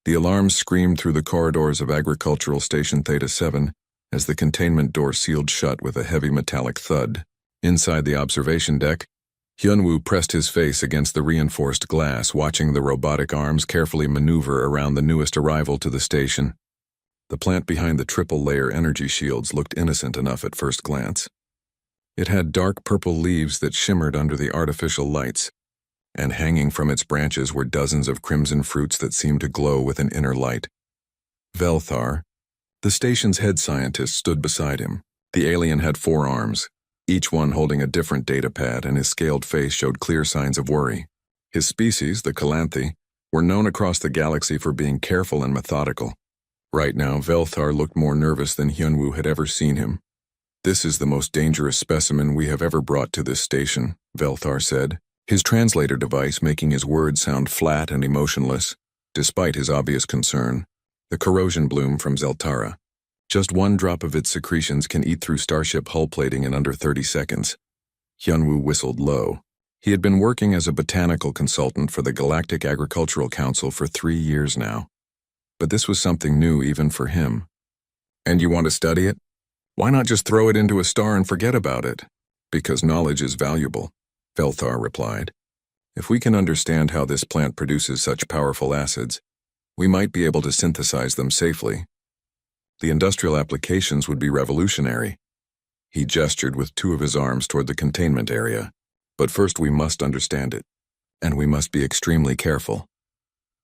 The alarms screamed through the corridors of Agricultural Station Theta 7 as the containment door sealed shut with a heavy metallic thud. Inside the observation deck, Hyunwoo pressed his face against the reinforced glass, watching the robotic arms carefully maneuver around the newest arrival to the station. The plant behind the triple-layer energy shields looked innocent enough at first glance. It had dark purple leaves that shimmered under the artificial lights, and hanging from its branches were dozens of crimson fruits that seemed to glow with an inner light. Velthar, the station's head scientist, stood beside him. The alien had 4 arms, each one holding a different data pad, and his scaled face showed clear signs of worry. His species, the Calanthe, were known across the galaxy for being careful and methodical. Right now, Velthar looked more nervous than Hyunwoo had ever seen him. "This is the most dangerous specimen we have ever brought to this station," Velthar said, his translator device making his words sound flat and emotionless, despite his obvious concern. "The corrosion bloom from Zeltara. Just 1 drop of its secretions can eat through starship hull plating in under 30 seconds. Hyunwoo whistled low. He had been working as a botanical consultant for the Galactic Agricultural Council for 3 years now. But this was something new even for him. "And you want to study it? Why not just throw it into a star and forget about it?" "Because knowledge is valuable," Velthar replied. "If we can understand how this plant produces such powerful acids, we might be able to synthesize them safely. The industrial applications would be revolutionary." He gestured with 2 of his arms toward the containment area. "But first we must understand it, and we must be extremely careful."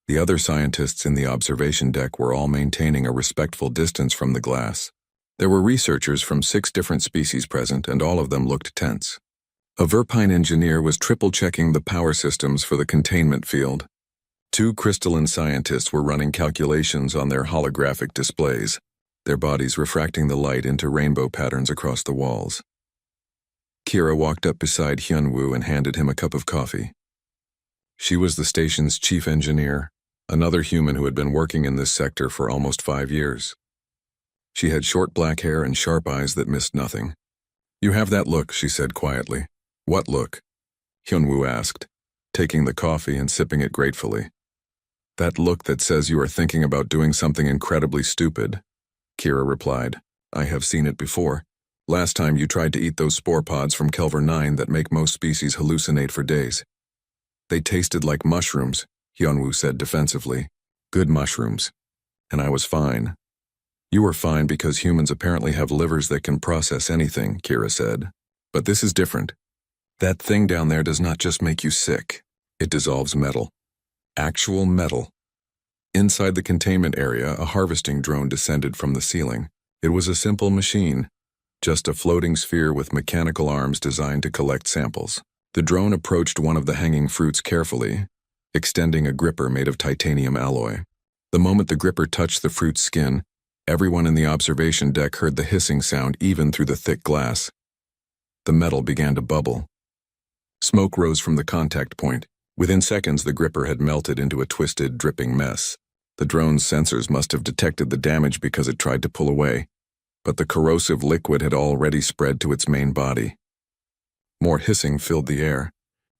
The other scientists in the observation deck were all maintaining a respectful distance from the glass. There were researchers from 6 different species present, and all of them looked tense. A Verpine engineer was triple-checking the power systems for the containment field. 2 crystalline scientists were running calculations on their holographic displays, their bodies refracting the light into rainbow patterns across the walls. Kira walked up beside Hyunwoo and handed him a cup of coffee. She was the station's chief engineer, another human who had been working in this sector for almost 5 years. She had short black hair and sharp eyes that missed nothing. "You have that look," she said quietly. "What look?" Hyunwoo asked, taking the coffee and sipping it gratefully. "That look that says you are thinking about doing something incredibly stupid," Kira replied. "I have seen it before. Last time you tried to eat those spore pods from Kelver 9 that make most species hallucinate for days." "They tasted like mushrooms," Hyunwoo said defensively. "Good mushrooms. And I was fine." "You were fine because humans apparently have livers that can process anything," Kira said. "But this is different. That thing down there does not just make you sick. It dissolves metal. Actual metal." Inside the containment area, a harvesting drone descended from the ceiling. It was a simple machine, just a floating sphere with mechanical arms designed to collect samples. The drone approached one of the hanging fruits carefully, extending a gripper made of titanium alloy. The moment the gripper touched the fruit's skin, everyone in the observation deck heard the hissing sound even through the thick glass. The metal began to bubble. Smoke rose from the contact point. Within seconds, the gripper had melted into a twisted, dripping mess. The drone's sensors must have detected the damage because it tried to pull away, but the corrosive liquid had already spread to its main body. More hissing filled the air.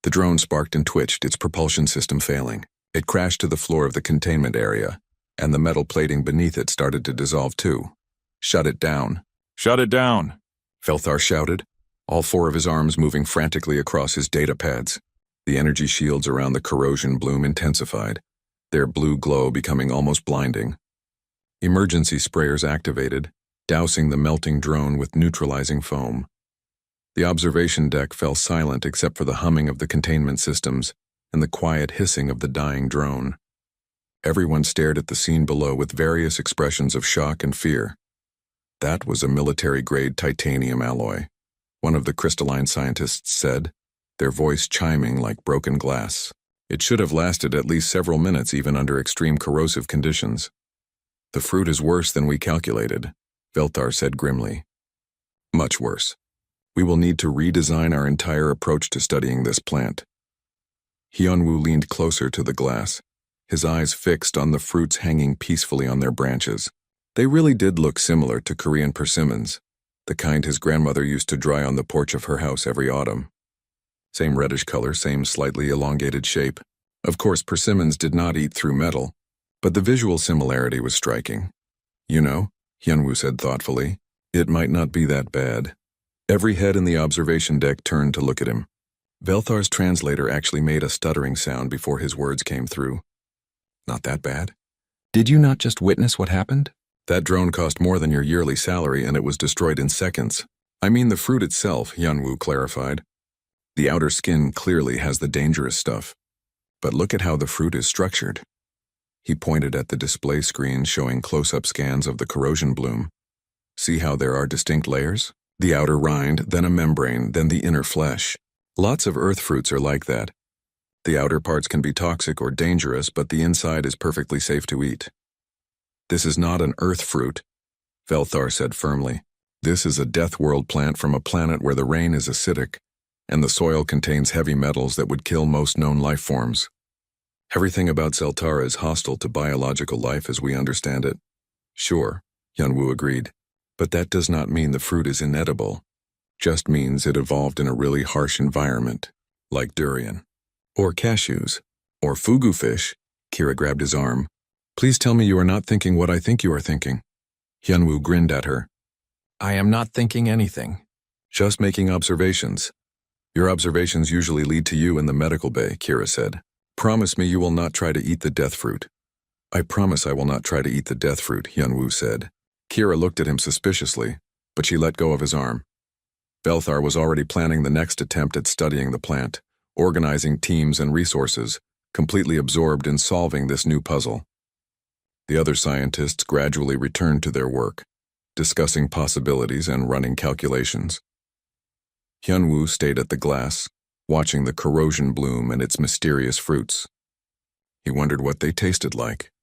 The drone sparked and twitched, its propulsion system failing. It crashed to the floor of the containment area, and the metal plating beneath it started to dissolve too. "Shut it down." "Shut it down," Velthar shouted, all 4 of his arms moving frantically across his data pads. The energy shields around the corrosion bloom intensified, their blue glow becoming almost blinding. Emergency sprayers activated, dousing the melting drone with neutralizing foam. The observation deck fell silent except for the humming of the containment systems and the quiet hissing of the dying drone. Everyone stared at the scene below with various expressions of shock and fear. "That was a military-grade titanium alloy," one of the crystalline scientists said, their voice chiming like broken glass. "It should have lasted at least several minutes even under extreme corrosive conditions." "The fruit is worse than we calculated," Velthar said grimly. "Much worse. We will need to redesign our entire approach to studying this plant." Hyunwoo leaned closer to the glass, his eyes fixed on the fruits hanging peacefully on their branches. They really did look similar to Korean persimmons, the kind his grandmother used to dry on the porch of her house every autumn. Same reddish color, same slightly elongated shape. Of course, persimmons did not eat through metal, But the visual similarity was striking. You know, Hyunwoo said thoughtfully, it might not be that bad. Every head in the observation deck turned to look at him. Velthar's translator actually made a stuttering sound before his words came through. Not that bad? Did you not just witness what happened? That drone cost more than your yearly salary and it was destroyed in seconds. I mean the fruit itself, Hyunwoo clarified. The outer skin clearly has the dangerous stuff. But look at how the fruit is structured. He pointed at the display screen showing close-up scans of the corrosion bloom. See how there are distinct layers? The outer rind, then a membrane, then the inner flesh. Lots of earth fruits are like that. The outer parts can be toxic or dangerous, but the inside is perfectly safe to eat. This is not an earth fruit, Velthar said firmly. This is a death world plant from a planet where the rain is acidic, and the soil contains heavy metals that would kill most known life forms. Everything about Zeltara is hostile to biological life as we understand it. Sure, Hyunwoo agreed, but that does not mean the fruit is inedible. Just means it evolved in a really harsh environment, like durian. Or cashews. Or fugu fish. Kira grabbed his arm. Please tell me you are not thinking what I think you are thinking. Hyunwoo grinned at her. I am not thinking anything. Just making observations. Your observations usually lead to you in the medical bay, Kira said. Promise me you will not try to eat the death fruit. I promise I will not try to eat the death fruit, Hyunwoo said. Kira looked at him suspiciously, but she let go of his arm. Velthar was already planning the next attempt at studying the plant, organizing teams and resources, completely absorbed in solving this new puzzle. The other scientists gradually returned to their work, discussing possibilities and running calculations. Hyunwoo stayed at the glass, watching the corrosion bloom and its mysterious fruits. He wondered what they tasted like.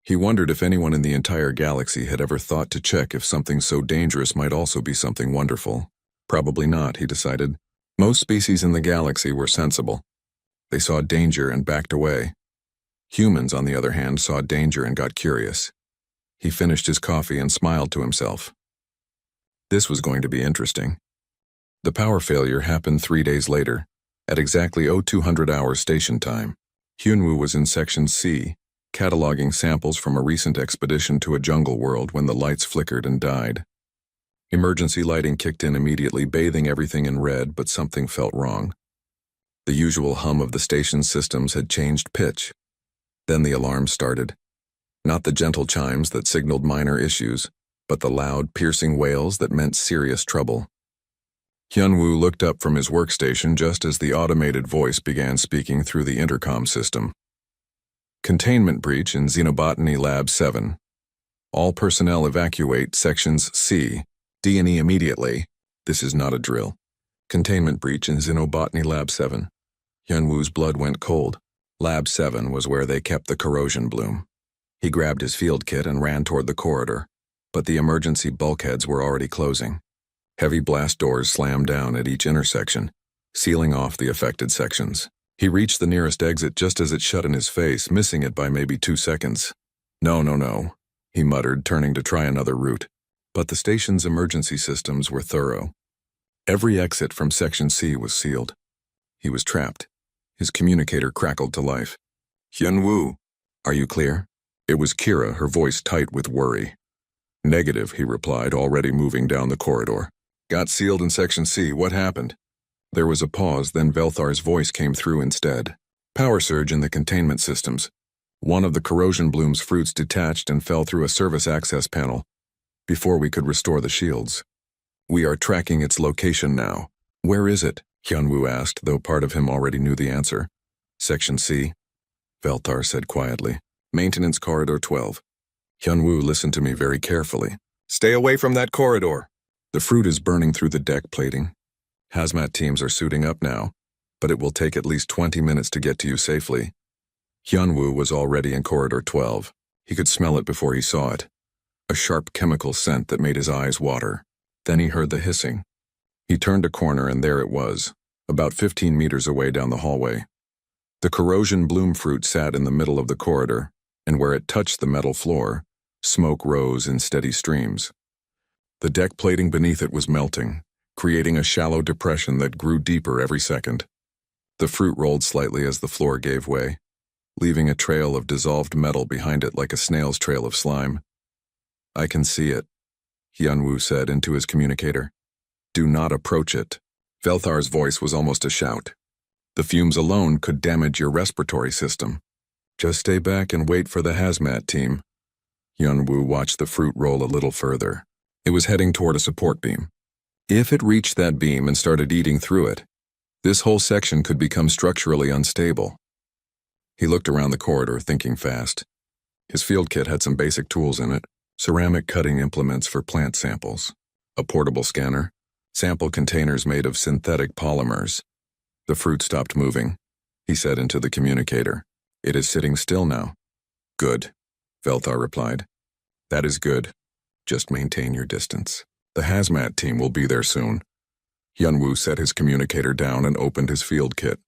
He wondered if anyone in the entire galaxy had ever thought to check if something so dangerous might also be something wonderful. Probably not, he decided. Most species in the galaxy were sensible. They saw danger and backed away. Humans, on the other hand, saw danger and got curious. He finished his coffee and smiled to himself. This was going to be interesting. The power failure happened 3 days later, at exactly 0200 hours station time. Hyunwoo was in Section C, cataloging samples from a recent expedition to a jungle world when the lights flickered and died. Emergency lighting kicked in immediately, bathing everything in red, but something felt wrong. The usual hum of the station's systems had changed pitch. Then the alarm started. Not the gentle chimes that signaled minor issues, but the loud, piercing wails that meant serious trouble. Hyunwoo looked up from his workstation just as the automated voice began speaking through the intercom system. Containment breach in Xenobotany Lab 7. All personnel evacuate Sections C, D and E immediately. This is not a drill. Containment breach in Xenobotany Lab 7. Hyunwoo's blood went cold. Lab 7 was where they kept the corrosion bloom. He grabbed his field kit and ran toward the corridor, but the emergency bulkheads were already closing. Heavy blast doors slammed down at each intersection, sealing off the affected sections. He reached the nearest exit just as it shut in his face, missing it by maybe 2 seconds. No, he muttered, turning to try another route. But the station's emergency systems were thorough. Every exit from Section C was sealed. He was trapped. His communicator crackled to life. Hyunwoo, are you clear? It was Kira, her voice tight with worry. Negative, he replied, already moving down the corridor. Got sealed in Section C, what happened? There was a pause, then Velthar's voice came through instead. Power surge in the containment systems. One of the corrosion bloom's fruits detached and fell through a service access panel before we could restore the shields. We are tracking its location now. Where is it? Hyunwoo asked, though part of him already knew the answer. Section C, Velthar said quietly. Maintenance Corridor 12. Hyunwoo listened to me very carefully. Stay away from that corridor. The fruit is burning through the deck plating. Hazmat teams are suiting up now, but it will take at least 20 minutes to get to you safely. Hyunwoo was already in Corridor 12. He could smell it before he saw it. A sharp chemical scent that made his eyes water. Then he heard the hissing. He turned a corner and there it was, about 15 meters away down the hallway. The corrosion bloom fruit sat in the middle of the corridor, and where it touched the metal floor, smoke rose in steady streams. The deck plating beneath it was melting, creating a shallow depression that grew deeper every second. The fruit rolled slightly as the floor gave way. leaving a trail of dissolved metal behind it like a snail's trail of slime. "I can see it," Hyunwoo said into his communicator. "Do not approach it." Velthar's voice was almost a shout. "The fumes alone could damage your respiratory system. Just stay back and wait for the hazmat team." Hyunwoo watched the fruit roll a little further. It was heading toward a support beam. If it reached that beam and started eating through it, this whole section could become structurally unstable. He looked around the corridor, thinking fast. His field kit had some basic tools in it: ceramic cutting implements for plant samples, a portable scanner, sample containers made of synthetic polymers. The fruit stopped moving. He said into the communicator, "It is sitting still now." "Good," Velthar replied. "That is good. Just maintain your distance. The hazmat team will be there soon." Hyunwoo set his communicator down and opened his field kit.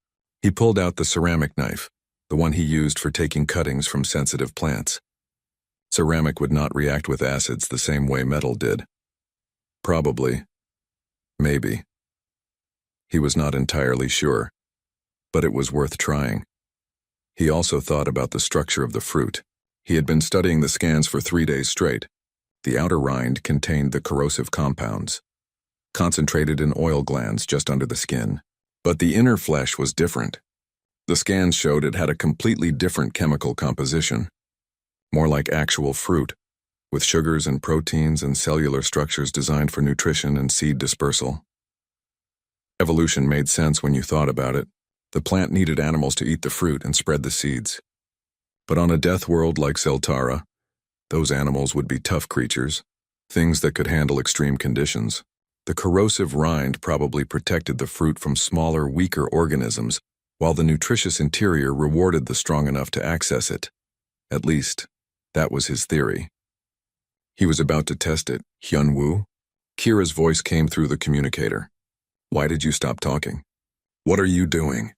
He pulled out the ceramic knife, the one he used for taking cuttings from sensitive plants. Ceramic would not react with acids the same way metal did. Probably. Maybe. He was not entirely sure, but it was worth trying. He also thought about the structure of the fruit. He had been studying the scans for 3 days straight. The outer rind contained the corrosive compounds, concentrated in oil glands just under the skin. But the inner flesh was different. The scans showed it had a completely different chemical composition, more like actual fruit, with sugars and proteins and cellular structures designed for nutrition and seed dispersal. Evolution made sense when you thought about it. The plant needed animals to eat the fruit and spread the seeds. But on a death world like Zeltara, those animals would be tough creatures, things that could handle extreme conditions. The corrosive rind probably protected the fruit from smaller, weaker organisms, while the nutritious interior rewarded the strong enough to access it. At least, that was his theory. He was about to test it. "Hyunwoo?" Kira's voice came through the communicator. "Why did you stop talking? What are you doing?"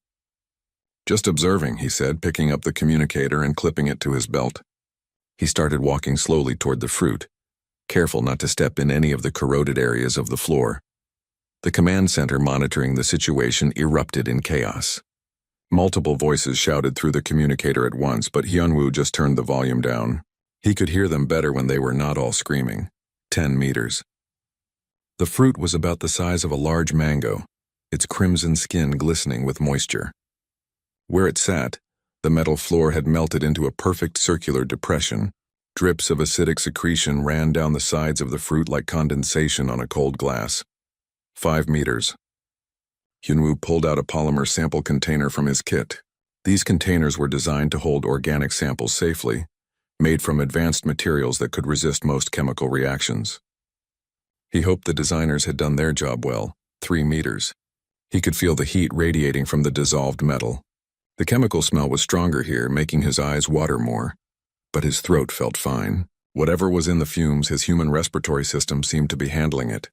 "Just observing," he said, picking up the communicator and clipping it to his belt. He started walking slowly toward the fruit, careful not to step in any of the corroded areas of the floor. The command center monitoring the situation erupted in chaos. Multiple voices shouted through the communicator at once, but Hyunwoo just turned the volume down. He could hear them better when they were not all screaming. 10 meters. The fruit was about the size of a large mango, its crimson skin glistening with moisture. Where it sat, the metal floor had melted into a perfect circular depression. Drips of acidic secretion ran down the sides of the fruit like condensation on a cold glass. 5 meters. Hyunwoo pulled out a polymer sample container from his kit. These containers were designed to hold organic samples safely, made from advanced materials that could resist most chemical reactions. He hoped the designers had done their job well. 3 meters. He could feel the heat radiating from the dissolved metal. The chemical smell was stronger here, making his eyes water more. But his throat felt fine. Whatever was in the fumes, his human respiratory system seemed to be handling it.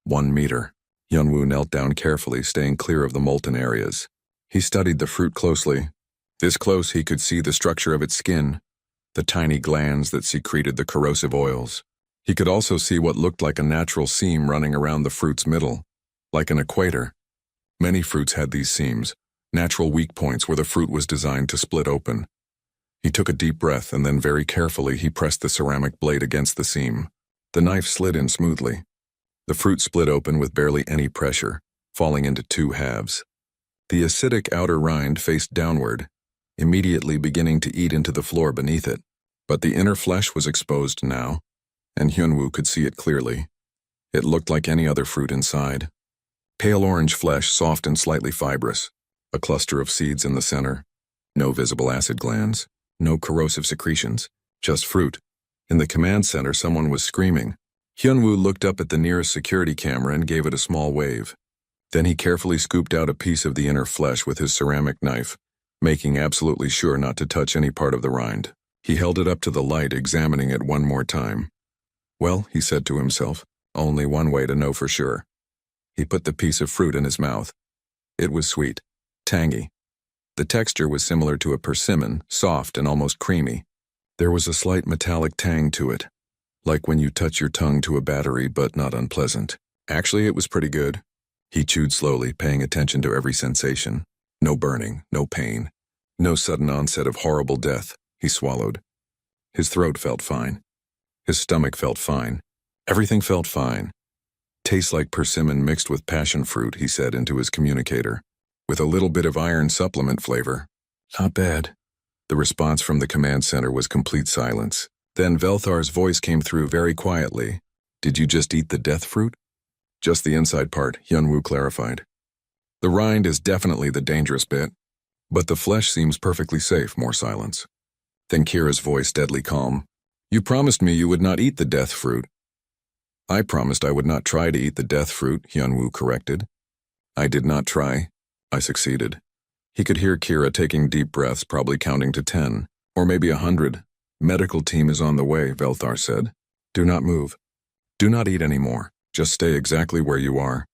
1 meter. Hyunwoo knelt down carefully, staying clear of the molten areas. He studied the fruit closely. This close, he could see the structure of its skin, the tiny glands that secreted the corrosive oils. He could also see what looked like a natural seam running around the fruit's middle, like an equator. Many fruits had these seams, natural weak points where the fruit was designed to split open. He took a deep breath and then very carefully he pressed the ceramic blade against the seam. The knife slid in smoothly. The fruit split open with barely any pressure, falling into 2 halves. The acidic outer rind faced downward, immediately beginning to eat into the floor beneath it. But the inner flesh was exposed now, and Hyunwoo could see it clearly. It looked like any other fruit inside. Pale orange flesh, soft and slightly fibrous. A cluster of seeds in the center. No visible acid glands. No corrosive secretions. Just fruit. In the command center, someone was screaming. Hyunwoo looked up at the nearest security camera and gave it a small wave. Then he carefully scooped out a piece of the inner flesh with his ceramic knife, making absolutely sure not to touch any part of the rind. He held it up to the light, examining it one more time. "Well," he said to himself, "only one way to know for sure." He put the piece of fruit in his mouth. It was sweet, tangy. The texture was similar to a persimmon, soft and almost creamy. There was a slight metallic tang to it, like when you touch your tongue to a battery, but not unpleasant. Actually, it was pretty good. He chewed slowly, paying attention to every sensation. No burning, no pain. No sudden onset of horrible death, he swallowed. His throat felt fine. His stomach felt fine. Everything felt fine. Tastes like persimmon mixed with passion fruit, he said into his communicator. With a little bit of iron supplement flavor. Not bad. The response from the command center was complete silence. Then Velthar's voice came through very quietly. Did you just eat the death fruit? Just the inside part, Hyunwoo clarified. The rind is definitely the dangerous bit. But the flesh seems perfectly safe, more silence. Then Kira's voice deadly calm. You promised me you would not eat the death fruit. I promised I would not try to eat the death fruit, Hyunwoo corrected. I did not try. I succeeded. He could hear Kira taking deep breaths, probably counting to 10, or maybe 100. Medical team is on the way, Velthar said. Do not move. Do not eat any more. Just stay exactly where you are.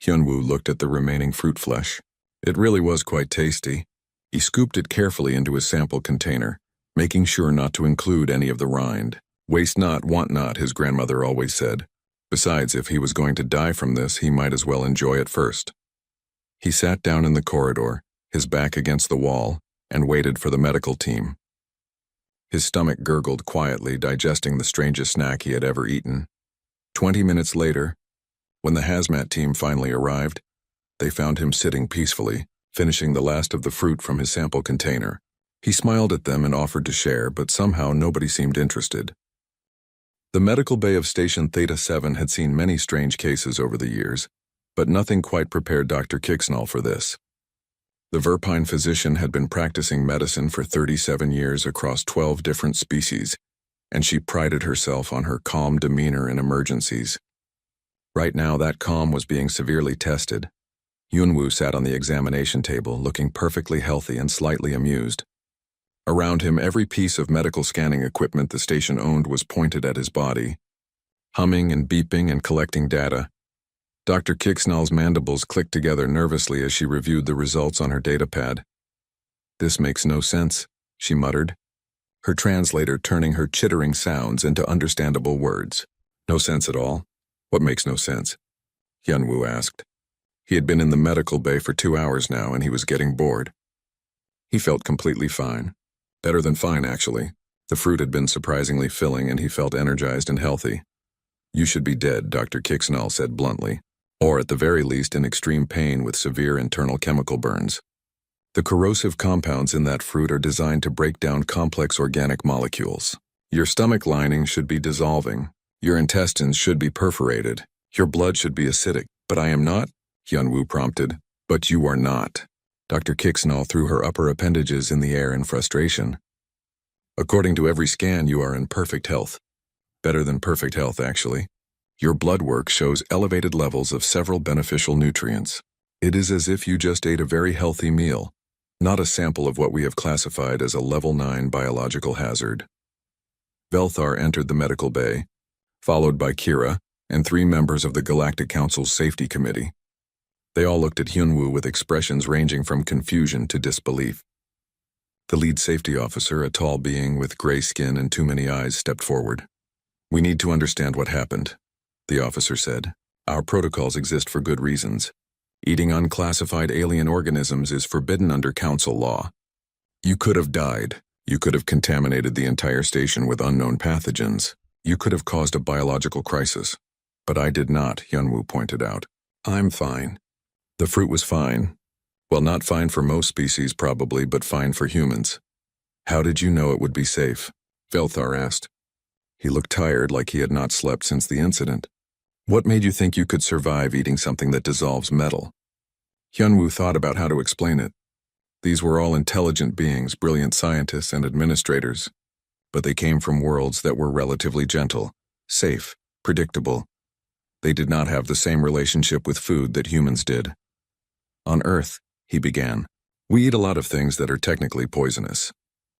Hyunwoo looked at the remaining fruit flesh. It really was quite tasty. He scooped it carefully into his sample container, making sure not to include any of the rind. Waste not, want not, his grandmother always said. Besides, if he was going to die from this, he might as well enjoy it first. He sat down in the corridor, his back against the wall, and waited for the medical team. His stomach gurgled quietly, digesting the strangest snack he had ever eaten. 20 minutes later, when the hazmat team finally arrived, they found him sitting peacefully, finishing the last of the fruit from his sample container. He smiled at them and offered to share, but somehow nobody seemed interested. The medical bay of Station Theta 7 had seen many strange cases over the years, but nothing quite prepared Dr. Kicksnall for this. The Verpine physician had been practicing medicine for 37 years across 12 different species, and she prided herself on her calm demeanor in emergencies. Right now, that calm was being severely tested. Hyunwoo sat on the examination table, looking perfectly healthy and slightly amused. Around him, every piece of medical scanning equipment the station owned was pointed at his body, humming and beeping and collecting data. Dr. Kicksnall's mandibles clicked together nervously as she reviewed the results on her datapad. This makes no sense, she muttered, her translator turning her chittering sounds into understandable words. No sense at all? What makes no sense? Hyunwoo asked. He had been in the medical bay for 2 hours now, and he was getting bored. He felt completely fine. Better than fine, actually. The fruit had been surprisingly filling, and he felt energized and healthy. You should be dead, Dr. Kicksnall said bluntly, or at the very least in extreme pain with severe internal chemical burns. The corrosive compounds in that fruit are designed to break down complex organic molecules. Your stomach lining should be dissolving. Your intestines should be perforated. Your blood should be acidic. But I am not, Hyunwoo prompted. But you are not. Dr. Kicksnall threw her upper appendages in the air in frustration. According to every scan, you are in perfect health. Better than perfect health, actually. Your blood work shows elevated levels of several beneficial nutrients. It is as if you just ate a very healthy meal, not a sample of what we have classified as a level 9 biological hazard. Velthar entered the medical bay, followed by Kira and 3 members of the Galactic Council's Safety Committee. They all looked at Hyunwoo with expressions ranging from confusion to disbelief. The lead safety officer, a tall being with gray skin and too many eyes, stepped forward. We need to understand what happened, the officer said. Our protocols exist for good reasons. Eating unclassified alien organisms is forbidden under council law. You could have died. You could have contaminated the entire station with unknown pathogens. You could have caused a biological crisis. But I did not, Hyunwoo pointed out. I'm fine. The fruit was fine. Well, not fine for most species probably, but fine for humans. How did you know it would be safe? Velthar asked. He looked tired, like he had not slept since the incident. What made you think you could survive eating something that dissolves metal? Hyunwoo thought about how to explain it. These were all intelligent beings, brilliant scientists and administrators. But they came from worlds that were relatively gentle, safe, predictable. They did not have the same relationship with food that humans did. On Earth, he began, we eat a lot of things that are technically poisonous.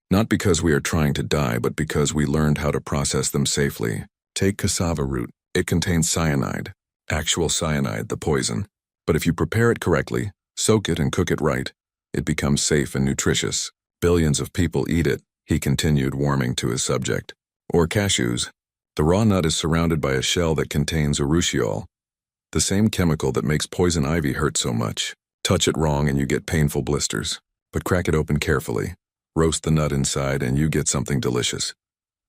Not because we are trying to die, but because we learned how to process them safely. Take cassava root. It contains cyanide, actual cyanide, the poison. But if you prepare it correctly, soak it and cook it right, it becomes safe and nutritious. Billions of people eat it, he continued, warming to his subject. Or cashews. The raw nut is surrounded by a shell that contains urushiol, the same chemical that makes poison ivy hurt so much. Touch it wrong and you get painful blisters. But crack it open carefully. Roast the nut inside and you get something delicious.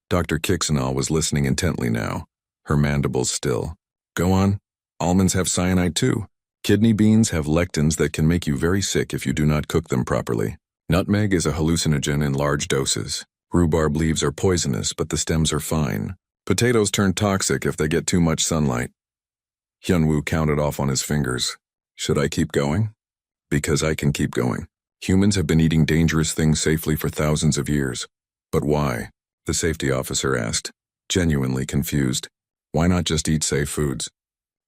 Dr. Kixenall was listening intently now, her mandibles still. Go on. Almonds have cyanide too. Kidney beans have lectins that can make you very sick if you do not cook them properly. Nutmeg is a hallucinogen in large doses. Rhubarb leaves are poisonous, but the stems are fine. Potatoes turn toxic if they get too much sunlight. Hyunwoo counted off on his fingers. Should I keep going? Because I can keep going. Humans have been eating dangerous things safely for thousands of years. But why? The safety officer asked, genuinely confused. Why not just eat safe foods?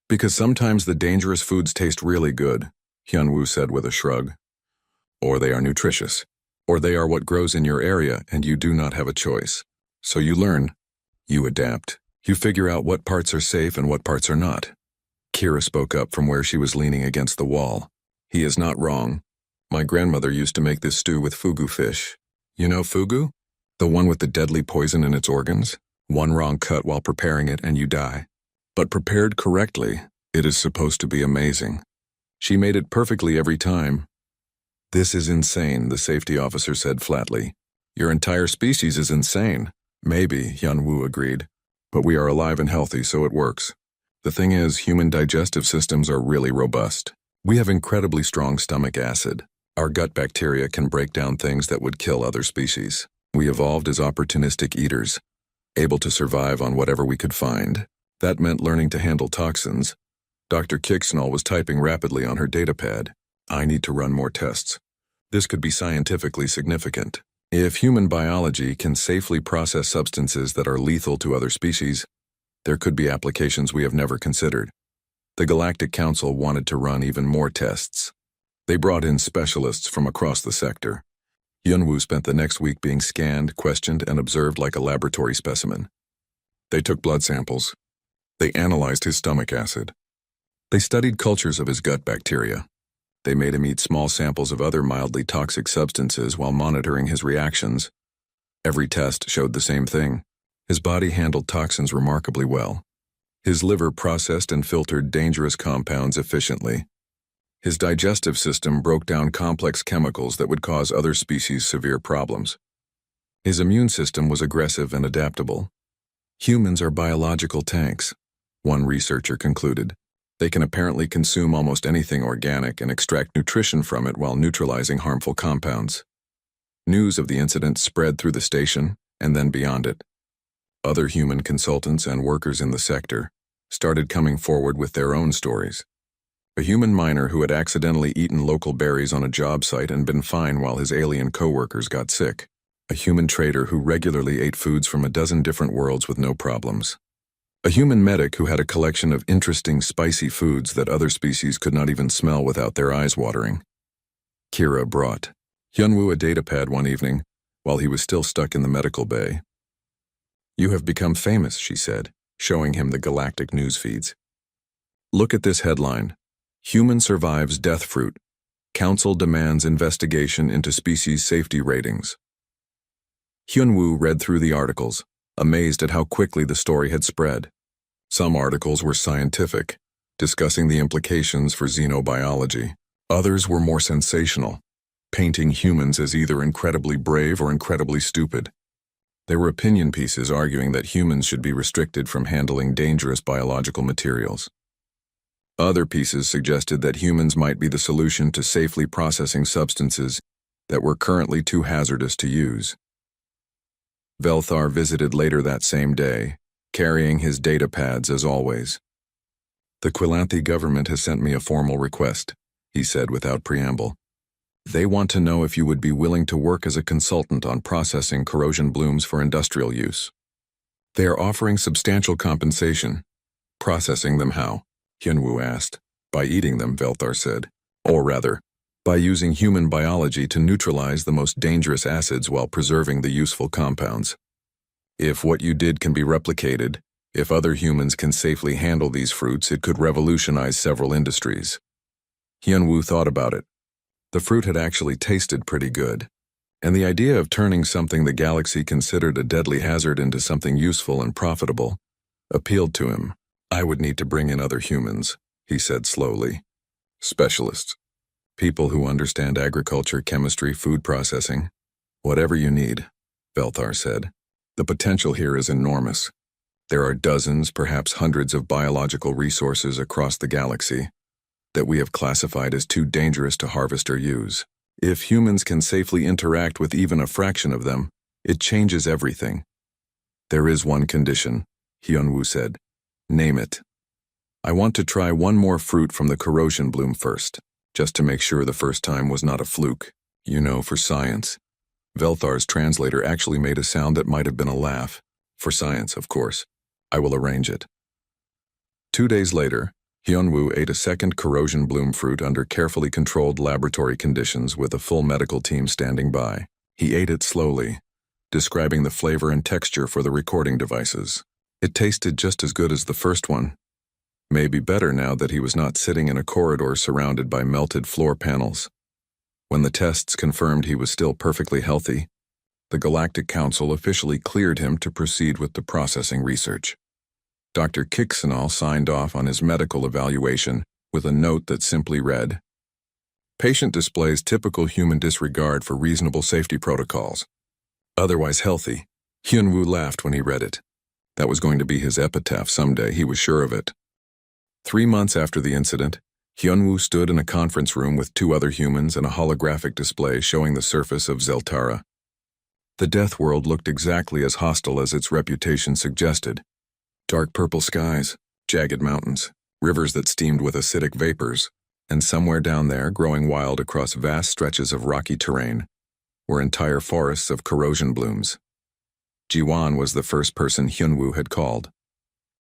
Because sometimes the dangerous foods taste really good, Hyunwoo said with a shrug. Or they are nutritious. Or they are what grows in your area and you do not have a choice. So you learn. You adapt. You figure out what parts are safe and what parts are not. Kira spoke up from where she was leaning against the wall. He is not wrong. My grandmother used to make this stew with fugu fish. You know fugu? The one with the deadly poison in its organs? One wrong cut while preparing it and you die. But prepared correctly, it is supposed to be amazing. She made it perfectly every time. This is insane, the safety officer said flatly. Your entire species is insane. Maybe, Hyunwoo agreed. But we are alive and healthy, so it works. The thing is, human digestive systems are really robust. We have incredibly strong stomach acid. Our gut bacteria can break down things that would kill other species. We evolved as opportunistic eaters, able to survive on whatever we could find. That meant learning to handle toxins. Dr. Kixenall was typing rapidly on her datapad. I need to run more tests. This could be scientifically significant. If human biology can safely process substances that are lethal to other species, there could be applications we have never considered. The Galactic Council wanted to run even more tests. They brought in specialists from across the sector. Hyunwoo spent the next week being scanned, questioned, and observed like a laboratory specimen. They took blood samples. They analyzed his stomach acid. They studied cultures of his gut bacteria. They made him eat small samples of other mildly toxic substances while monitoring his reactions. Every test showed the same thing. His body handled toxins remarkably well. His liver processed and filtered dangerous compounds efficiently. His digestive system broke down complex chemicals that would cause other species severe problems. His immune system was aggressive and adaptable. Humans are biological tanks, one researcher concluded. They can apparently consume almost anything organic and extract nutrition from it while neutralizing harmful compounds. News of the incident spread through the station and then beyond it. Other human consultants and workers in the sector started coming forward with their own stories. A human miner who had accidentally eaten local berries on a job site and been fine while his alien coworkers got sick. A human trader who regularly ate foods from a dozen different worlds with no problems. A human medic who had a collection of interesting spicy foods that other species could not even smell without their eyes watering. Kira brought Hyunwoo a datapad one evening while he was still stuck in the medical bay. You have become famous, she said, showing him the galactic news feeds. Look at this headline. Human survives death fruit. Council demands investigation into species safety ratings. Hyunwoo read through the articles, amazed at how quickly the story had spread. Some articles were scientific, discussing the implications for xenobiology. Others were more sensational, painting humans as either incredibly brave or incredibly stupid. There were opinion pieces arguing that humans should be restricted from handling dangerous biological materials. Other pieces suggested that humans might be the solution to safely processing substances that were currently too hazardous to use. Velthar visited later that same day, carrying his datapads as always. The Quilanthi government has sent me a formal request, he said without preamble. They want to know if you would be willing to work as a consultant on processing corrosion blooms for industrial use. They are offering substantial compensation. Processing them how? Hyunwoo asked. By eating them, Velthar said. Or rather, by using human biology to neutralize the most dangerous acids while preserving the useful compounds. If what you did can be replicated, if other humans can safely handle these fruits, it could revolutionize several industries. Hyunwoo thought about it. The fruit had actually tasted pretty good, and the idea of turning something the galaxy considered a deadly hazard into something useful and profitable appealed to him. I would need to bring in other humans, he said slowly. Specialists. People who understand agriculture, chemistry, food processing. Whatever you need, Velthar said. The potential here is enormous. There are dozens, perhaps hundreds of biological resources across the galaxy that we have classified as too dangerous to harvest or use. If humans can safely interact with even a fraction of them, it changes everything. There is one condition, Hyunwoo said. Name it. I want to try one more fruit from the corrosion bloom first, just to make sure the first time was not a fluke. You know, for science. Velthar's translator actually made a sound that might have been a laugh. For science, of course. I will arrange it. 2 days later, Hyunwoo ate a second corrosion bloom fruit under carefully controlled laboratory conditions with a full medical team standing by. He ate it slowly, describing the flavor and texture for the recording devices. It tasted just as good as the first one. Maybe better now that he was not sitting in a corridor surrounded by melted floor panels. When the tests confirmed he was still perfectly healthy, the Galactic Council officially cleared him to proceed with the processing research. Dr. Kixenal signed off on his medical evaluation with a note that simply read, "Patient displays typical human disregard for reasonable safety protocols. Otherwise healthy." Hyunwoo laughed when he read it. That was going to be his epitaph someday, he was sure of it. 3 months after the incident, Hyunwoo stood in a conference room with 2 other humans and a holographic display showing the surface of Zeltara. The Death World looked exactly as hostile as its reputation suggested. Dark purple skies, jagged mountains, rivers that steamed with acidic vapors, and somewhere down there, growing wild across vast stretches of rocky terrain, were entire forests of corrosion blooms. Jiwan was the first person Hyunwoo had called.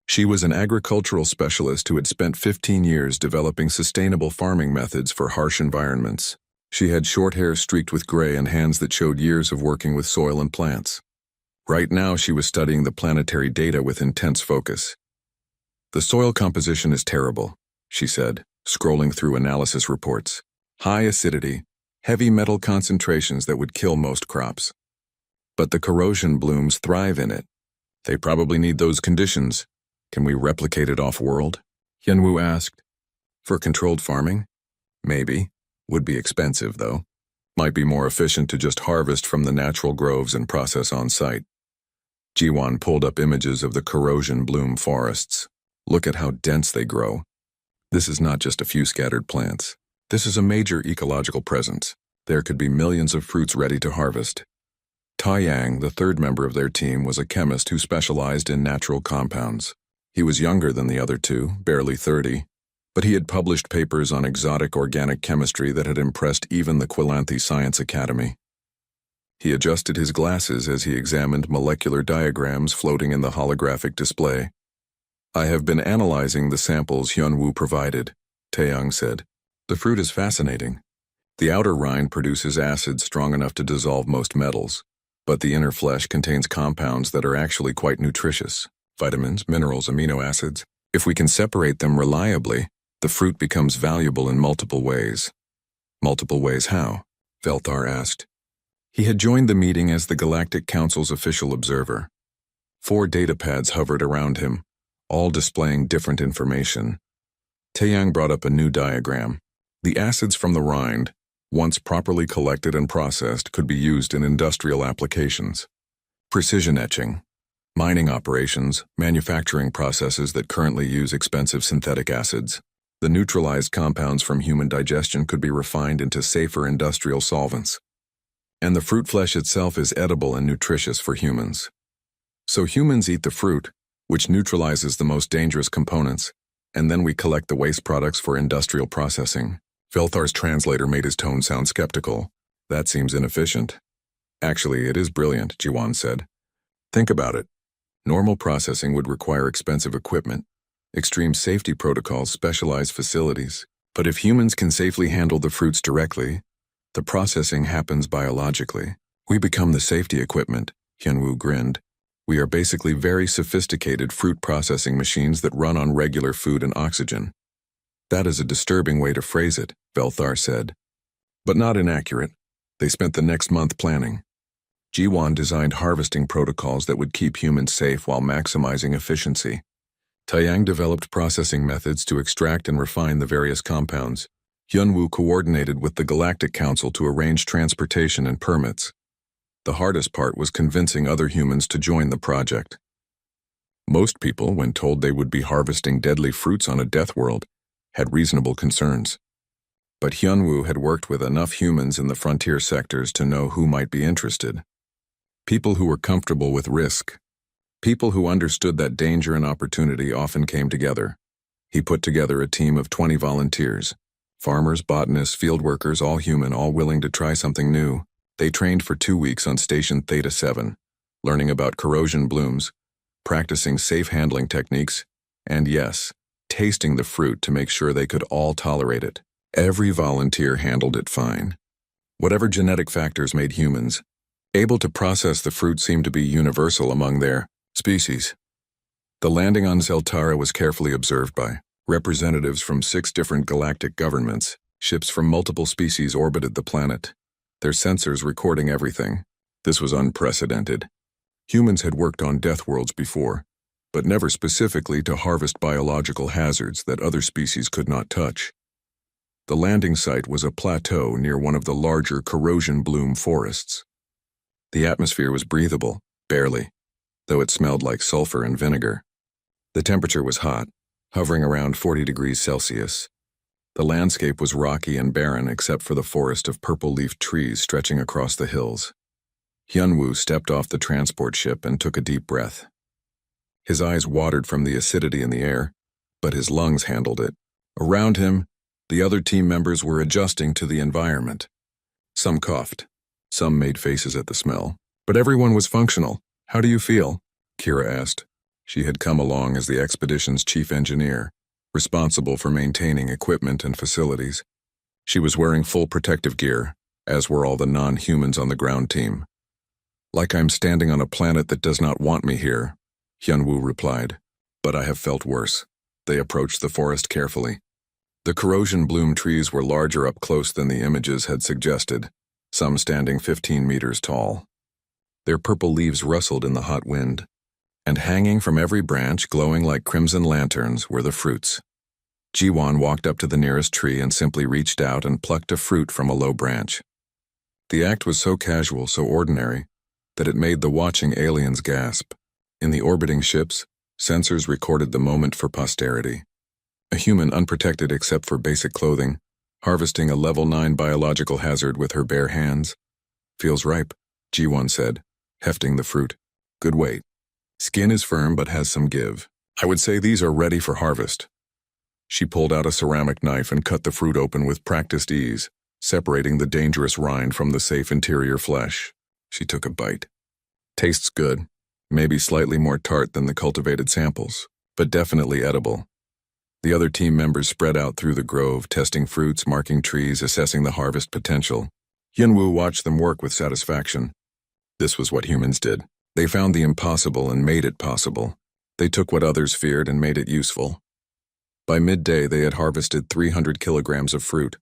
She was an agricultural specialist who had spent 15 years developing sustainable farming methods for harsh environments. She had short hair streaked with gray and hands that showed years of working with soil and plants. Right now, she was studying the planetary data with intense focus. "The soil composition is terrible," she said, scrolling through analysis reports. "High acidity, heavy metal concentrations that would kill most crops. But the corrosion blooms thrive in it. They probably need those conditions. Can we replicate it off-world?" Hyunwoo asked. "For controlled farming? Maybe. Would be expensive, though. Might be more efficient to just harvest from the natural groves and process on-site." Jiwan pulled up images of the corrosion bloom forests. "Look at how dense they grow. This is not just a few scattered plants. This is a major ecological presence. There could be millions of fruits ready to harvest." Taeyang, the third member of their team, was a chemist who specialized in natural compounds. He was younger than the other 2, barely 30, but he had published papers on exotic organic chemistry that had impressed even the Quilanthi Science Academy. He adjusted his glasses as he examined molecular diagrams floating in the holographic display. "I have been analyzing the samples Hyunwoo provided," Taeyang said. "The fruit is fascinating. The outer rind produces acid strong enough to dissolve most metals, but the inner flesh contains compounds that are actually quite nutritious. Vitamins, minerals, amino acids. If we can separate them reliably, the fruit becomes valuable in multiple ways." "Multiple ways how?" Velthar asked. He had joined the meeting as the Galactic Council's official observer. 4 datapads hovered around him, all displaying different information. Taeyang brought up a new diagram. The acids from the rind, once properly collected and processed, could be used in industrial applications. Precision etching, mining operations, manufacturing processes that currently use expensive synthetic acids. The neutralized compounds from human digestion could be refined into safer industrial solvents. And the fruit flesh itself is edible and nutritious for humans. So humans eat the fruit, which neutralizes the most dangerous components, and then we collect the waste products for industrial processing. Velthar's translator made his tone sound skeptical. "That seems inefficient." "Actually, it is brilliant," Jiwan said. "Think about it. Normal processing would require expensive equipment, extreme safety protocols, specialized facilities. But if humans can safely handle the fruits directly, the processing happens biologically. We become the safety equipment," Hyunwoo grinned. "We are basically very sophisticated fruit processing machines that run on regular food and oxygen." "That is a disturbing way to phrase it," Velthar said. "But not inaccurate. They spent the next month planning. Jiwan designed harvesting protocols that would keep humans safe while maximizing efficiency. Taeyang developed processing methods to extract and refine the various compounds, Hyunwoo coordinated with the Galactic Council to arrange transportation and permits. The hardest part was convincing other humans to join the project. Most people, when told they would be harvesting deadly fruits on a death world, had reasonable concerns. But Hyunwoo had worked with enough humans in the frontier sectors to know who might be interested. People who were comfortable with risk. People who understood that danger and opportunity often came together. He put together a team of 20 volunteers. Farmers, botanists, field workers, all human, all willing to try something new. They trained for 2 weeks on Station Theta 7, learning about corrosion blooms, practicing safe handling techniques, and yes, tasting the fruit to make sure they could all tolerate it. Every volunteer handled it fine. Whatever genetic factors made humans able to process the fruit seemed to be universal among their species. The landing on Zeltara was carefully observed by representatives from 6 different galactic governments. Ships from multiple species orbited the planet, their sensors recording everything. This was unprecedented. Humans had worked on death worlds before, but never specifically to harvest biological hazards that other species could not touch. The landing site was a plateau near one of the larger corrosion bloom forests. The atmosphere was breathable, barely, though it smelled like sulfur and vinegar. The temperature was hot, hovering around 40 degrees Celsius. The landscape was rocky and barren except for the forest of purple-leafed trees stretching across the hills. Hyunwoo stepped off the transport ship and took a deep breath. His eyes watered from the acidity in the air, but his lungs handled it. Around him, the other team members were adjusting to the environment. Some coughed. Some made faces at the smell. But everyone was functional. "How do you feel?" Kira asked. She had come along as the expedition's chief engineer, responsible for maintaining equipment and facilities. She was wearing full protective gear, as were all the non-humans on the ground team. "Like I'm standing on a planet that does not want me here," Hyunwoo replied. "But I have felt worse." They approached the forest carefully. The corrosion bloom trees were larger up close than the images had suggested, some standing 15 meters tall. Their purple leaves rustled in the hot wind, and hanging from every branch, glowing like crimson lanterns, were the fruits. Jiwon walked up to the nearest tree and simply reached out and plucked a fruit from a low branch. The act was so casual, so ordinary, that it made the watching aliens gasp. In the orbiting ships, sensors recorded the moment for posterity. A human unprotected except for basic clothing, harvesting a level 9 biological hazard with her bare hands. "Feels ripe," Jiwon said, hefting the fruit. "Good weight. Skin is firm but has some give. I would say these are ready for harvest." She pulled out a ceramic knife and cut the fruit open with practiced ease, separating the dangerous rind from the safe interior flesh. She took a bite. "Tastes good. Maybe slightly more tart than the cultivated samples, but definitely edible." The other team members spread out through the grove, testing fruits, marking trees, assessing the harvest potential. Hyunwoo watched them work with satisfaction. This was what humans did. They found the impossible and made it possible. They took what others feared and made it useful. By midday, they had harvested 300 kilograms of fruit.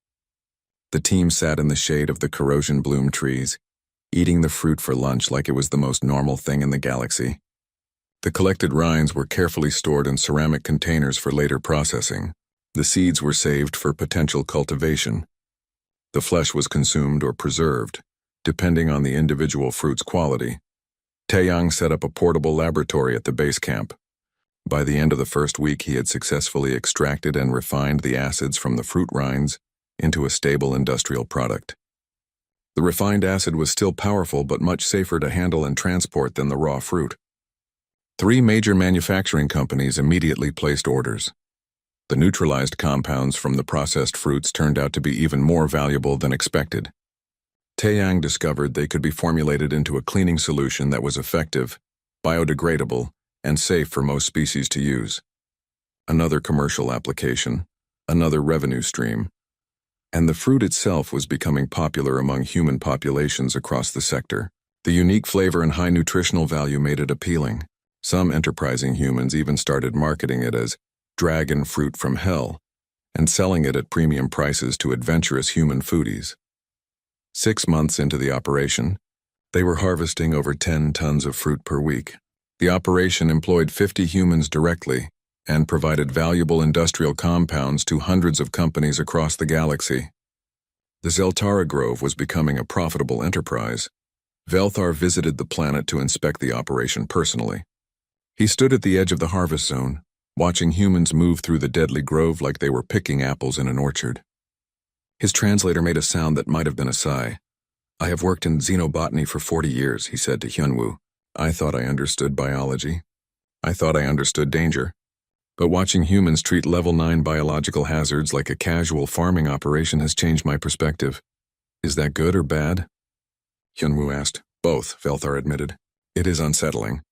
The team sat in the shade of the corrosion bloom trees, eating the fruit for lunch like it was the most normal thing in the galaxy. The collected rinds were carefully stored in ceramic containers for later processing. The seeds were saved for potential cultivation. The flesh was consumed or preserved, depending on the individual fruit's quality. Taeyang set up a portable laboratory at the base camp. By the end of the first week, he had successfully extracted and refined the acids from the fruit rinds into a stable industrial product. The refined acid was still powerful but much safer to handle and transport than the raw fruit. 3 major manufacturing companies immediately placed orders. The neutralized compounds from the processed fruits turned out to be even more valuable than expected. Taeyang discovered they could be formulated into a cleaning solution that was effective, biodegradable, and safe for most species to use. Another commercial application, another revenue stream, and the fruit itself was becoming popular among human populations across the sector. The unique flavor and high nutritional value made it appealing. Some enterprising humans even started marketing it as dragon fruit from hell and selling it at premium prices to adventurous human foodies. 6 months into the operation, they were harvesting over 10 tons of fruit per week. The operation employed 50 humans directly, and provided valuable industrial compounds to hundreds of companies across the galaxy. The Zeltara Grove was becoming a profitable enterprise. Velthar visited the planet to inspect the operation personally. He stood at the edge of the harvest zone, watching humans move through the deadly grove like they were picking apples in an orchard. His translator made a sound that might have been a sigh. "I have worked in xenobotany for 40 years, he said to Hyunwoo. "I thought I understood biology. I thought I understood danger. But watching humans treat level 9 biological hazards like a casual farming operation has changed my perspective. Is that good or bad?" Hyunwoo asked. "Both," Velthar admitted. "It is unsettling.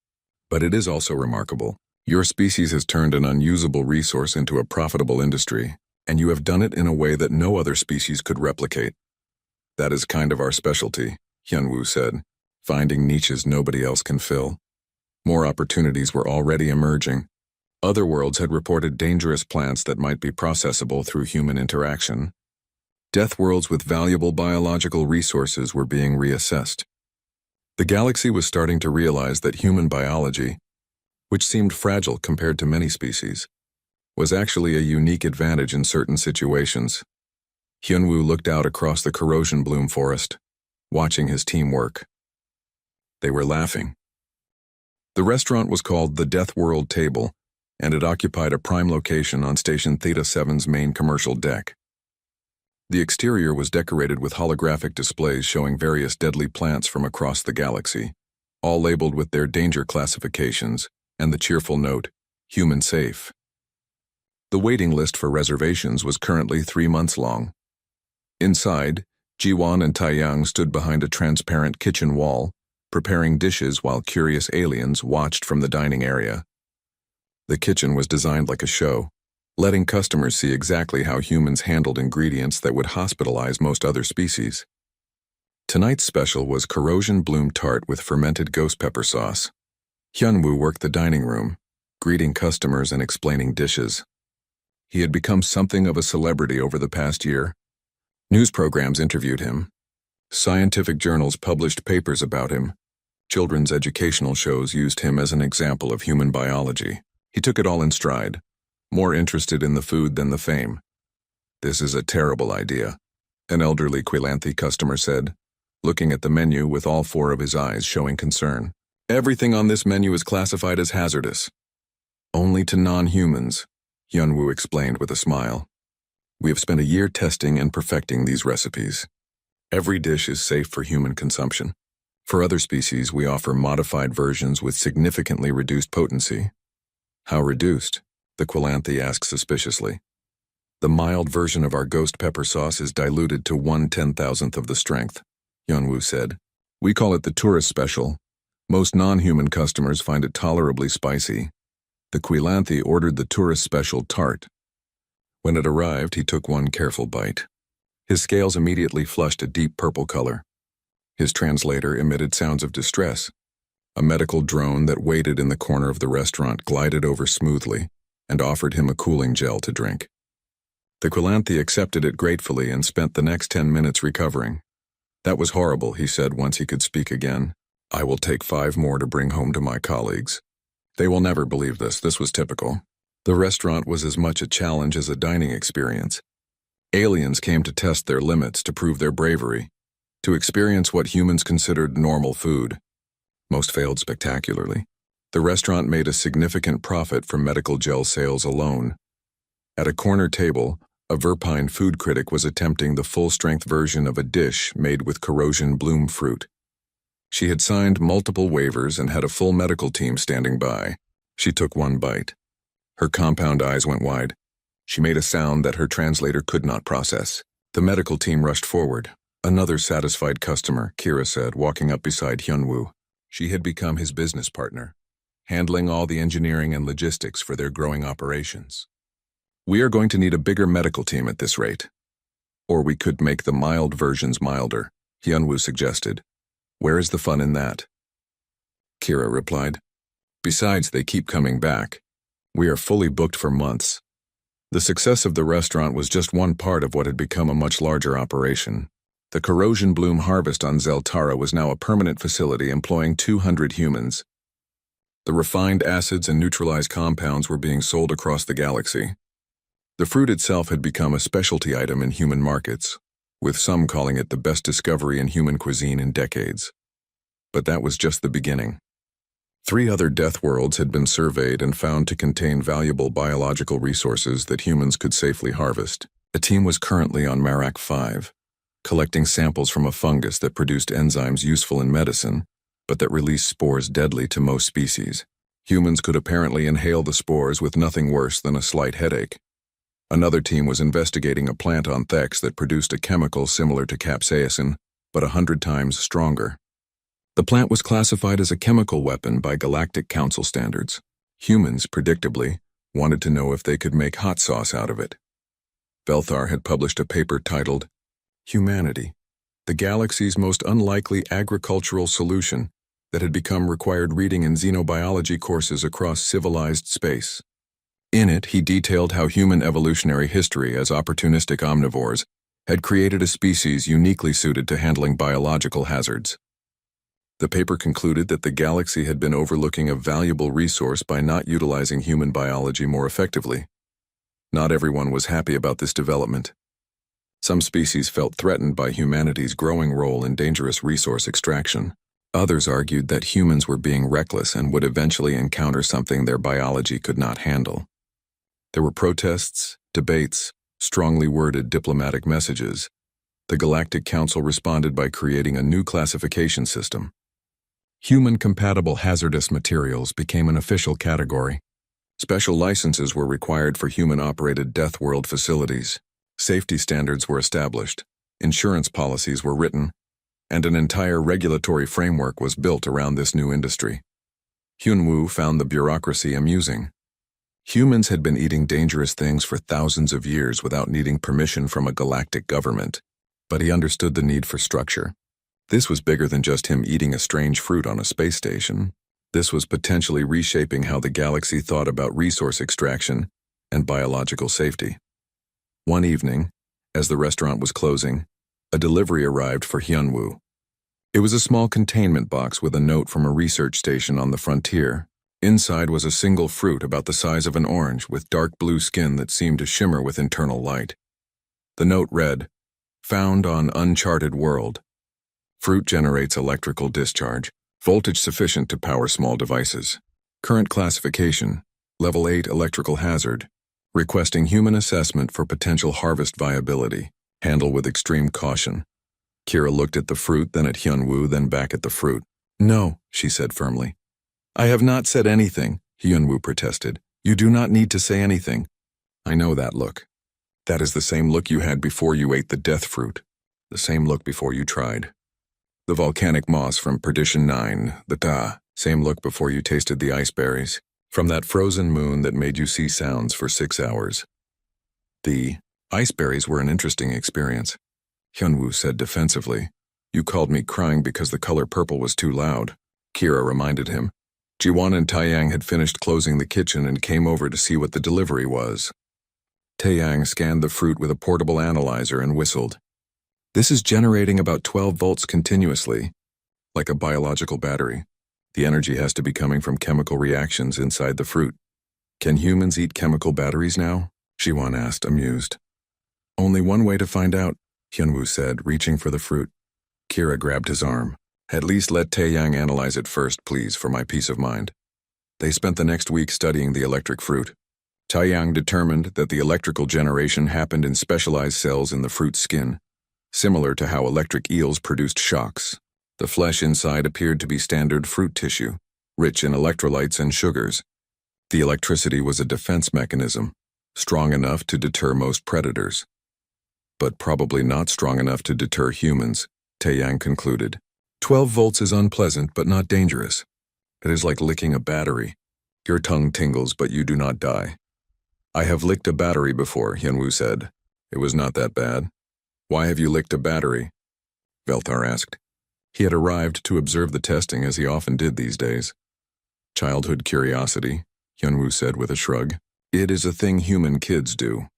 But it is also remarkable. Your species has turned an unusable resource into a profitable industry, and you have done it in a way that no other species could replicate. That is kind of our specialty," Hyunwoo said, "finding niches nobody else can fill." More opportunities were already emerging. Other worlds had reported dangerous plants that might be processable through human interaction. Death worlds with valuable biological resources were being reassessed. The galaxy was starting to realize that human biology, which seemed fragile compared to many species, was actually a unique advantage in certain situations. Hyunwoo looked out across the corrosion bloom forest, watching his team work. They were laughing. The restaurant was called the Death World Table, and it occupied a prime location on Station Theta 7's main commercial deck. The exterior was decorated with holographic displays showing various deadly plants from across the galaxy, all labeled with their danger classifications and the cheerful note, "Human safe." The waiting list for reservations was currently 3 months long. Inside, Jiwon and Taiyang stood behind a transparent kitchen wall, preparing dishes while curious aliens watched from the dining area. The kitchen was designed like a show, letting customers see exactly how humans handled ingredients that would hospitalize most other species. Tonight's special was corrosion bloom tart with fermented ghost pepper sauce. Hyunwoo worked the dining room, greeting customers and explaining dishes. He had become something of a celebrity over the past year. News programs interviewed him. Scientific journals published papers about him. Children's educational shows used him as an example of human biology. He took it all in stride, more interested in the food than the fame. "This is a terrible idea," an elderly Quilanthi customer said, looking at the menu with all 4 of his eyes showing concern. "Everything on this menu is classified as hazardous. Only to non-humans," Hyunwoo explained with a smile. "We have spent a year testing and perfecting these recipes. Every dish is safe for human consumption. For other species, we offer modified versions with significantly reduced potency." "How reduced?" the Quilanthi asked suspiciously. "The mild version of our ghost pepper sauce is diluted to 1/10,000th of the strength," Hyunwoo said. "We call it the tourist special. Most non-human customers find it tolerably spicy." The Quilanthi ordered the tourist special tart. When it arrived, he took one careful bite. His scales immediately flushed a deep purple color. His translator emitted sounds of distress. A medical drone that waited in the corner of the restaurant glided over smoothly and offered him a cooling gel to drink. The Quilanthi accepted it gratefully and spent the next 10 minutes recovering. "That was horrible," he said once he could speak again. "I will take 5 more to bring home to my colleagues. They will never believe this. This was typical." The restaurant was as much a challenge as a dining experience. Aliens came to test their limits, to prove their bravery, to experience what humans considered normal food. Most failed spectacularly. The restaurant made a significant profit from medical gel sales alone. At a corner table, a Verpine food critic was attempting the full-strength version of a dish made with corrosion bloom fruit. She had signed multiple waivers and had a full medical team standing by. She took one bite. Her compound eyes went wide. She made a sound that her translator could not process. The medical team rushed forward. "Another satisfied customer," Kira said, walking up beside Hyunwoo. She had become his business partner, handling all the engineering and logistics for their growing operations. "We are going to need a bigger medical team at this rate. Or we could make the mild versions milder," Hyunwoo suggested. "Where is the fun in that?" Kira replied. "Besides, they keep coming back. We are fully booked for months." The success of the restaurant was just one part of what had become a much larger operation. The corrosion bloom harvest on Zeltara was now a permanent facility employing 200 humans. The refined acids and neutralized compounds were being sold across the galaxy. The fruit itself had become a specialty item in human markets, with some calling it the best discovery in human cuisine in decades. But that was just the beginning. 3 other death worlds had been surveyed and found to contain valuable biological resources that humans could safely harvest. A team was currently on Marak 5, collecting samples from a fungus that produced enzymes useful in medicine, but that released spores deadly to most species. Humans could apparently inhale the spores with nothing worse than a slight headache. Another team was investigating a plant on Thex that produced a chemical similar to capsaicin, but 100 times stronger. The plant was classified as a chemical weapon by Galactic Council standards. Humans, predictably, wanted to know if they could make hot sauce out of it. Velthar had published a paper titled, Humanity, the galaxy's most unlikely agricultural solution, that had become required reading in xenobiology courses across civilized space. In it, he detailed how human evolutionary history as opportunistic omnivores had created a species uniquely suited to handling biological hazards. The paper concluded that the galaxy had been overlooking a valuable resource by not utilizing human biology more effectively. Not everyone was happy about this development. Some species felt threatened by humanity's growing role in dangerous resource extraction. Others argued that humans were being reckless and would eventually encounter something their biology could not handle. There were protests, debates, strongly worded diplomatic messages. The Galactic Council responded by creating a new classification system. Human-compatible hazardous materials became an official category. Special licenses were required for human-operated death world facilities. Safety standards were established, insurance policies were written, and an entire regulatory framework was built around this new industry. Hyunwoo found the bureaucracy amusing. Humans had been eating dangerous things for thousands of years without needing permission from a galactic government, but he understood the need for structure. This was bigger than just him eating a strange fruit on a space station. This was potentially reshaping how the galaxy thought about resource extraction and biological safety. One evening, as the restaurant was closing, a delivery arrived for Hyunwoo. It was a small containment box with a note from a research station on the frontier. Inside was a single fruit about the size of an orange with dark blue skin that seemed to shimmer with internal light. The note read, "Found on uncharted world. Fruit generates electrical discharge, voltage sufficient to power small devices. Current classification, level 8 electrical hazard. Requesting human assessment for potential harvest viability. Handle with extreme caution." Kira looked at the fruit, then at Hyunwoo, then back at the fruit. "No," she said firmly. "I have not said anything," Hyunwoo protested. "You do not need to say anything." "I know that look. That is the same look you had before you ate the death fruit. The same look before you tried. The volcanic moss from Perdition 9, same look before you tasted the ice berries. From that frozen moon that made you see sounds for 6 hours. The ice berries were an interesting experience," Hyunwoo said defensively. "You called me crying because the color purple was too loud," Kira reminded him. Jiwon and Taeyang had finished closing the kitchen and came over to see what the delivery was. Taeyang scanned the fruit with a portable analyzer and whistled. "This is generating about 12 volts continuously, like a biological battery. The energy has to be coming from chemical reactions inside the fruit." "Can humans eat chemical batteries now?" Jiwon asked, amused. "Only one way to find out," Hyunwoo said, reaching for the fruit. Kira grabbed his arm. "At least let Taeyang analyze it first, please, for my peace of mind." They spent the next week studying the electric fruit. Taeyang determined that the electrical generation happened in specialized cells in the fruit's skin, similar to how electric eels produced shocks. The flesh inside appeared to be standard fruit tissue, rich in electrolytes and sugars. The electricity was a defense mechanism, strong enough to deter most predators. But probably not strong enough to deter humans, Taeyang concluded. 12 volts is unpleasant but not dangerous. It is like licking a battery. Your tongue tingles but you do not die. "I have licked a battery before," Hyunwoo said. "It was not that bad." "Why have you licked a battery?" Velthar asked. He had arrived to observe the testing as he often did these days. "Childhood curiosity," Hyunwoo said with a shrug. "It is a thing human kids do."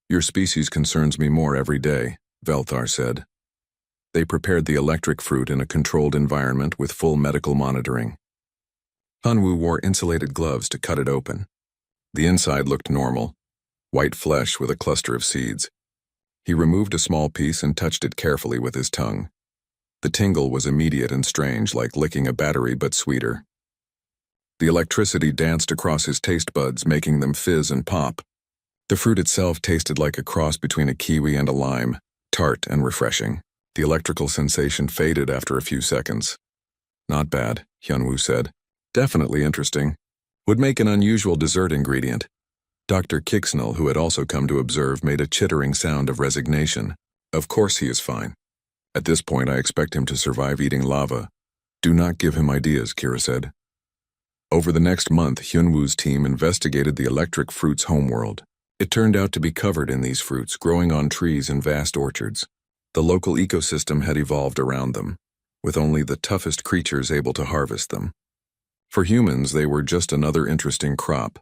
"Your species concerns me more every day," Velthar said. They prepared the electric fruit in a controlled environment with full medical monitoring. Hyunwoo wore insulated gloves to cut it open. The inside looked normal, white flesh with a cluster of seeds. He removed a small piece and touched it carefully with his tongue. The tingle was immediate and strange, like licking a battery but sweeter. The electricity danced across his taste buds, making them fizz and pop. The fruit itself tasted like a cross between a kiwi and a lime, tart and refreshing. The electrical sensation faded after a few seconds. Not bad, Hyunwoo said. Definitely interesting. Would make an unusual dessert ingredient. Dr. Kixnell, who had also come to observe, made a chittering sound of resignation. Of course he is fine. At this point, I expect him to survive eating lava. Do not give him ideas, Kira said. Over the next month, Hyunwoo's team investigated the electric fruit's homeworld. It turned out to be covered in these fruits, growing on trees in vast orchards. The local ecosystem had evolved around them, with only the toughest creatures able to harvest them. For humans, they were just another interesting crop.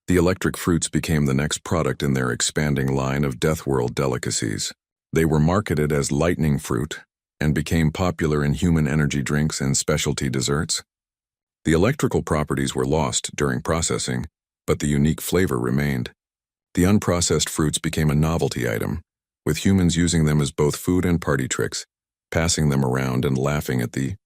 The electric fruits became the next product in their expanding line of Death World delicacies. They were marketed as lightning fruit and became popular in human energy drinks and specialty desserts. The electrical properties were lost during processing, but the unique flavor remained. The unprocessed fruits became a novelty item, with humans using them as both food and party tricks, passing them around and laughing at the